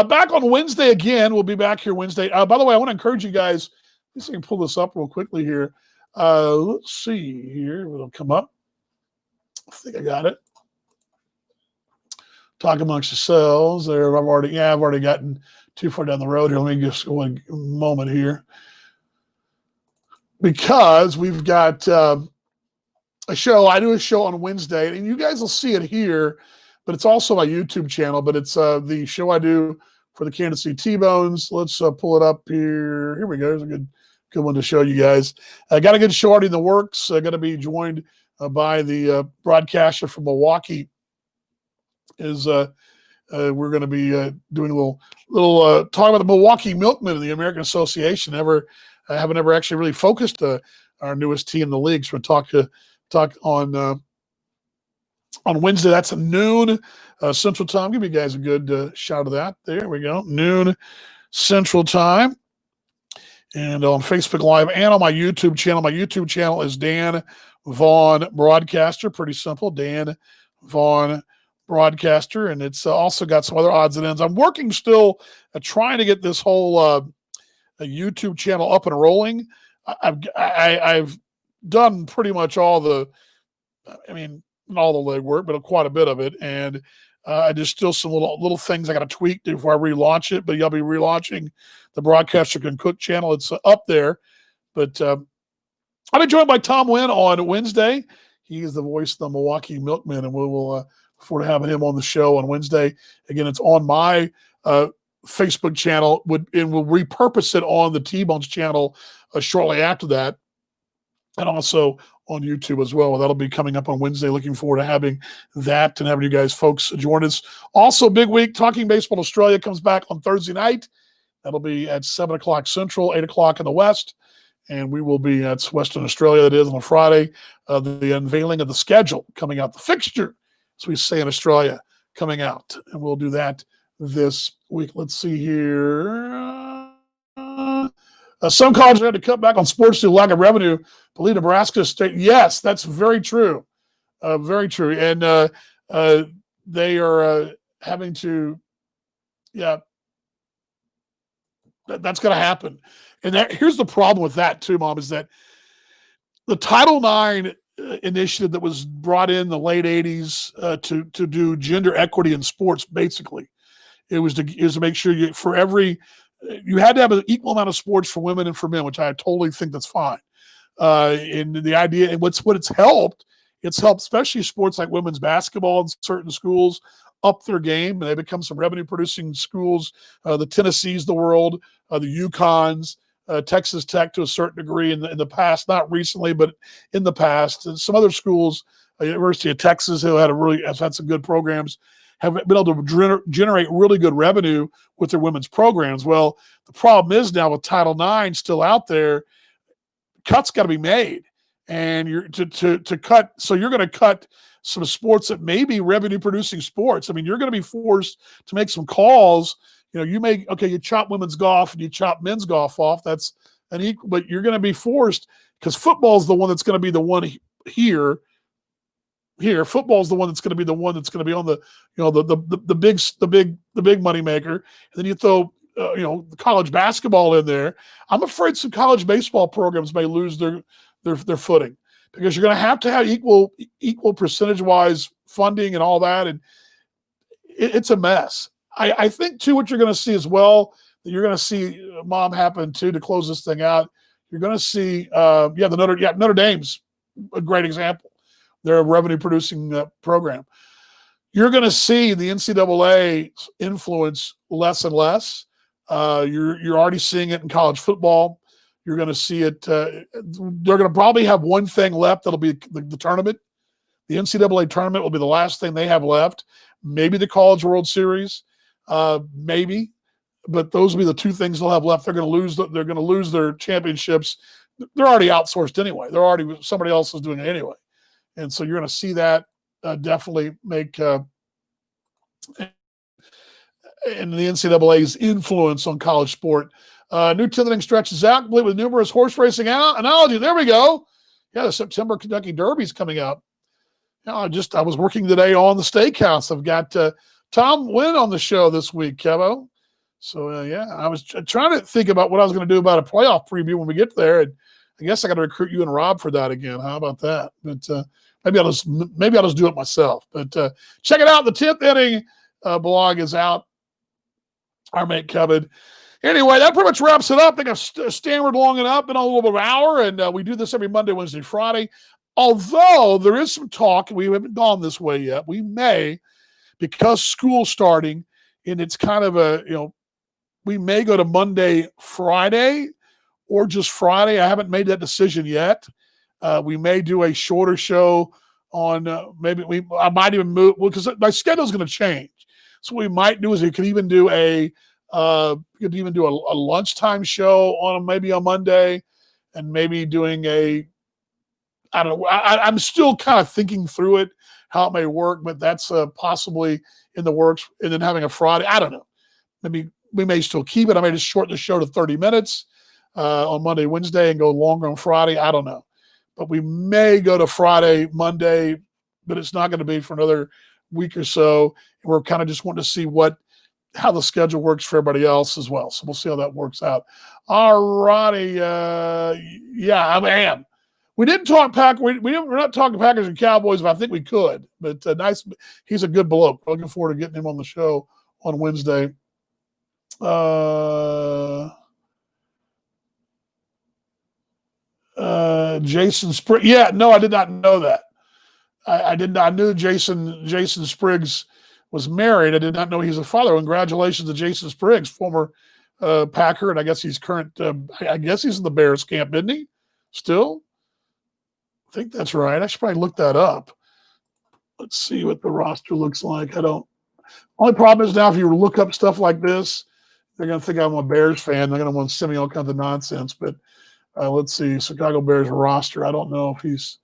back on Wednesday again. We'll be back here Wednesday. By the way, I want to encourage you guys. Let's see if I can pull this up real quickly here. Let's see here. It'll come up. I think I got it. Talk amongst yourselves. There, I've already gotten too far down the road here. Let me just go a moment here, because we've got a show. I do a show on Wednesday, and you guys will see it here, but it's also my YouTube channel. But it's the show I do for the Kansas City T-Bones. Let's pull it up here. Here we go. There's a good one to show you guys. I got a good show already in the works. Going to be joined by the broadcaster from Milwaukee. We're going to be doing a little talk about the Milwaukee Milkmen of the American Association. I haven't ever actually really focused our newest team in the league. So we'll talk on Wednesday. That's at noon Central Time. Give you guys a good shout of that. There we go, noon Central Time, and on Facebook Live and on my YouTube channel. My YouTube channel is Dan Vaughan Broadcaster. Pretty simple, Dan Vaughan Broadcaster, and it's also got some other odds and ends. I'm working still trying to get this whole a YouTube channel up and rolling. I've done pretty much all the, not all the legwork, but quite a bit of it, and there's still some little things I got to tweak before I relaunch it. But I'll be relaunching the Broadcaster Can Cook channel. It's up there, but I'll be joined by Tom Wynn on Wednesday. He is the voice of the Milwaukee Milkmen, and we will look forward to having him on the show on Wednesday. Again, it's on my Facebook channel, and we'll repurpose it on the T-Bones channel shortly after that, and also on YouTube as well. That'll be coming up on Wednesday. Looking forward to having that and having you guys folks join us. Also, big week, Talking Baseball Australia comes back on Thursday night. That'll be at 7 o'clock Central, 8 o'clock in the West. And we will be at Western Australia, that is, on a Friday. The unveiling of the schedule coming out, the fixture, as we say in Australia, coming out. And we'll do that this week. Let's see here. Some colleges had to cut back on sports due to lack of revenue. Believe Nebraska State. Yes, that's very true. Very true. And they are having to, that's going to happen. And here's the problem with that too, Mom, is that the Title IX initiative that was brought in the late 80s to do gender equity in sports, basically, it was to make sure you had to have an equal amount of sports for women and for men, which I totally think that's fine. And the idea, and what it's helped especially sports like women's basketball in certain schools up their game, and they become some revenue producing schools. The Tennessees, the world, the UConns, Texas Tech to a certain degree in the past, not recently, but in the past, and some other schools, University of Texas, who has had some good programs, have been able to generate really good revenue with their women's programs. Well, the problem is now with Title IX still out there, cuts got to be made, and you're to cut. So you're going to cut some sports that may be revenue producing sports. You're going to be forced to make some calls. You chop women's golf and you chop men's golf off. That's an equal, but you're going to be forced, because football is the one that's going to be the one here. Football is the one that's going to be the one that's going to be on the big money maker. And then you throw college basketball in there. I'm afraid some college baseball programs may lose their footing, because you're going to have equal percentage wise funding and all that, and it's a mess. I think too what you're going to see as well, that you're going to see, Mom, happen too, to close this thing out. You're going to see Notre Dame's a great example. They're a revenue producing program. You're going to see the NCAA influence less and less. You're already seeing it in college football. You're going to see it. They're going to probably have one thing left. That'll be the tournament. The NCAA tournament will be the last thing they have left. Maybe the College World Series, maybe, but those will be the two things they'll have left. They're going to lose their championships. They're already outsourced anyway. Somebody else is doing it anyway, and so you're going to see that definitely make and the NCAA's influence on college sport. New 10th inning stretches out, complete with numerous horse racing analogy. There we go. Yeah, the September Kentucky Derby's coming up. I was working today on the steakhouse. I've got Tom Wynn on the show this week, Kevo. So, I was trying to think about what I was going to do about a playoff preview when we get there. And I guess I got to recruit you and Rob for that again. How about that? But maybe I'll just do it myself. But check it out. The 10th inning blog is out. Our mate Kevin. Anyway, that pretty much wraps it up. I think I've stammered long enough, been a little bit of an hour, and we do this every Monday, Wednesday, Friday. Although there is some talk, we haven't gone this way yet. We may, because school's starting, and it's kind of we may go to Monday, Friday, or just Friday. I haven't made that decision yet. We may do a shorter show on I might even move because my schedule's going to change. So what we might do is we could even do a lunchtime show on maybe on Monday, and maybe doing I don't know. I'm still kind of thinking through it, how it may work, but that's possibly in the works. And then having a Friday, I don't know. Maybe we may still keep it. I may just shorten the show to 30 minutes on Monday, Wednesday, and go longer on Friday. I don't know. But we may go to Friday, Monday, but it's not going to be for another week or so. And we're kind of just wanting to see how the schedule works for everybody else as well. So we'll see how that works out. All righty. I am. We didn't talk we're not talking Packers and Cowboys, but I think we could. But nice. He's a good bloke. Looking forward to getting him on the show on Wednesday. Jason Spriggs. Yeah, no, I did not know that. I did not. I knew Jason Spriggs was married. I did not know he's a father. Congratulations to Jason Spriggs, former Packer, and I guess he's current. I guess he's in the Bears camp, isn't he? Still, I think that's right. I should probably look that up. Let's see what the roster looks like. Only problem is now if you look up stuff like this, they're going to think I'm a Bears fan. They're going to want to send me all kinds of nonsense. But let's see, Chicago Bears roster. I don't know if he's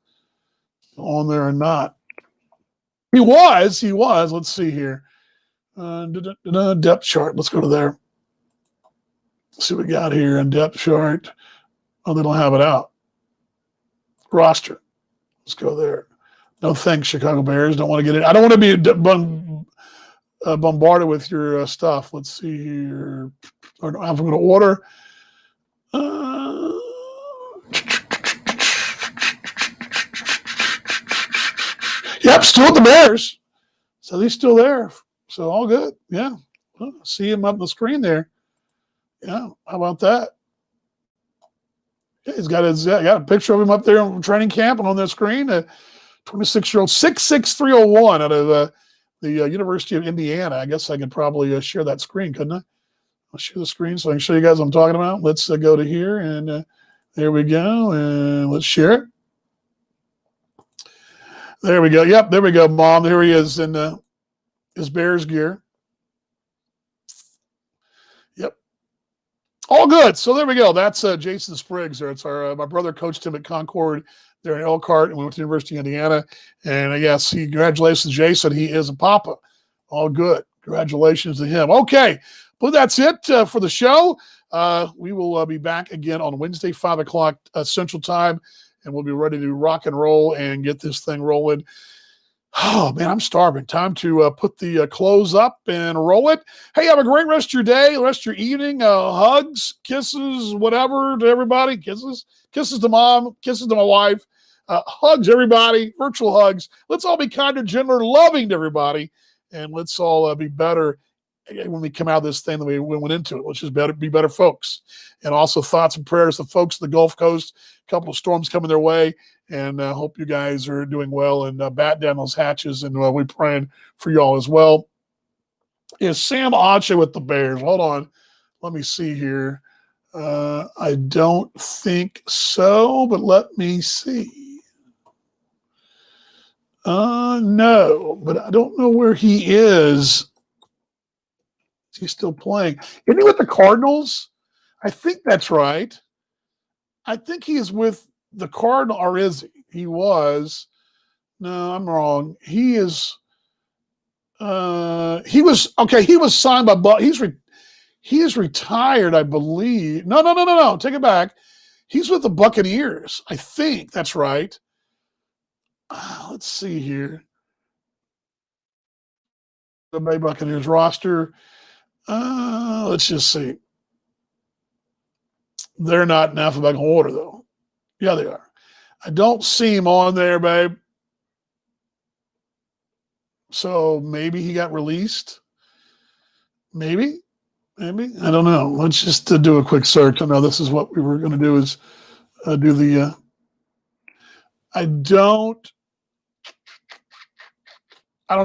on there or not. He was. Let's see here. Depth chart. Let's go to there. Let's see what we got here in depth chart. Oh, they don't have it out. Roster. Let's go there. No thanks, Chicago Bears. Don't want to get it. I don't want to be bombarded with your stuff. Let's see here. I'm going to order. Yep, still at the Bears. So he's still there. So all good. Yeah. Well, see him up on the screen there. Yeah. How about that? Yeah, he's got a picture of him up there in training camp and on the screen. 26-year-old, 6'6", 301 out of the University of Indiana. I guess I could probably share that screen, couldn't I? I'll share the screen so I can show you guys what I'm talking about. Let's go to here, and there we go. And let's share it. There we go. Yep, there we go, Mom. There he is in his Bears gear. Yep. All good. So there we go. That's Jason Spriggs there. It's my brother coached him at Concord there in Elkhart, and we went to the University of Indiana. And yes, congratulations, Jason. He is a papa. All good. Congratulations to him. Okay. Well, that's it for the show. We will be back again on Wednesday, 5 o'clock Central Time, and we'll be ready to rock and roll and get this thing rolling. Oh, man, I'm starving. Time to put the clothes up and roll it. Hey, have a great rest of your day, rest of your evening. Hugs, kisses, whatever to everybody. Kisses to Mom, kisses to my wife. Hugs, everybody, virtual hugs. Let's all be kinder, gentler, loving to everybody, and let's all be better when we come out of this thing than we went into it. Let's just be better folks. And also thoughts and prayers to folks of the Gulf Coast. A couple of storms coming their way, and I hope you guys are doing well and bat down those hatches, and we're praying for y'all as well. Is Sam Ache with the Bears? Hold on. Let me see here. I don't think so, but let me see. No, but I don't know where he is. Is he still playing? Isn't he with the Cardinals? I think that's right. I think he is with the Cardinal, or is he? He was. No, I'm wrong. He is. He was okay. He was signed by Buck. He is retired, I believe. No. Take it back. He's with the Buccaneers. I think that's right. Let's see here. The Bay Buccaneers roster. Let's just see. They're not in alphabetical order, though. Yeah, they are. I don't see him on there, babe. So maybe he got released. Maybe. I don't know. Let's just do a quick search. I know this is what we were going to do is do the. I don't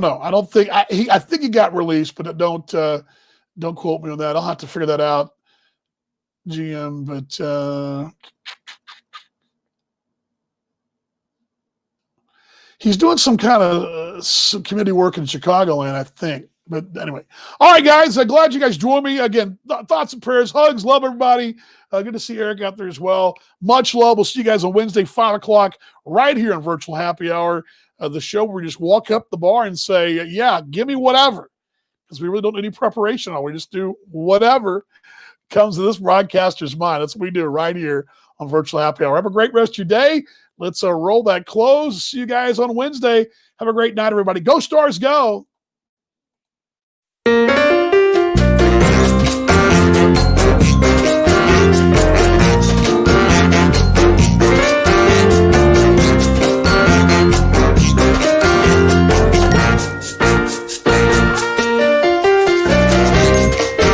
know. I don't think I think he got released, but don't quote me on that. I'll have to figure that out, GM. But he's doing some kind of some community work in Chicagoland, I think. But anyway, all right, guys. I'm glad you guys joined me again. Thoughts and prayers, hugs, love everybody. Good to see Eric out there as well. Much love. We'll see you guys on Wednesday, 5:00, right here on Virtual Happy Hour, the show where we just walk up the bar and say, "Yeah, give me whatever," because we really don't need any preparation. We just do whatever comes to this broadcaster's mind. That's what we do right here on Virtual Happy Hour. Have a great rest of your day. Let's roll that close. See you guys on Wednesday. Have a great night, everybody. Go Stars, go.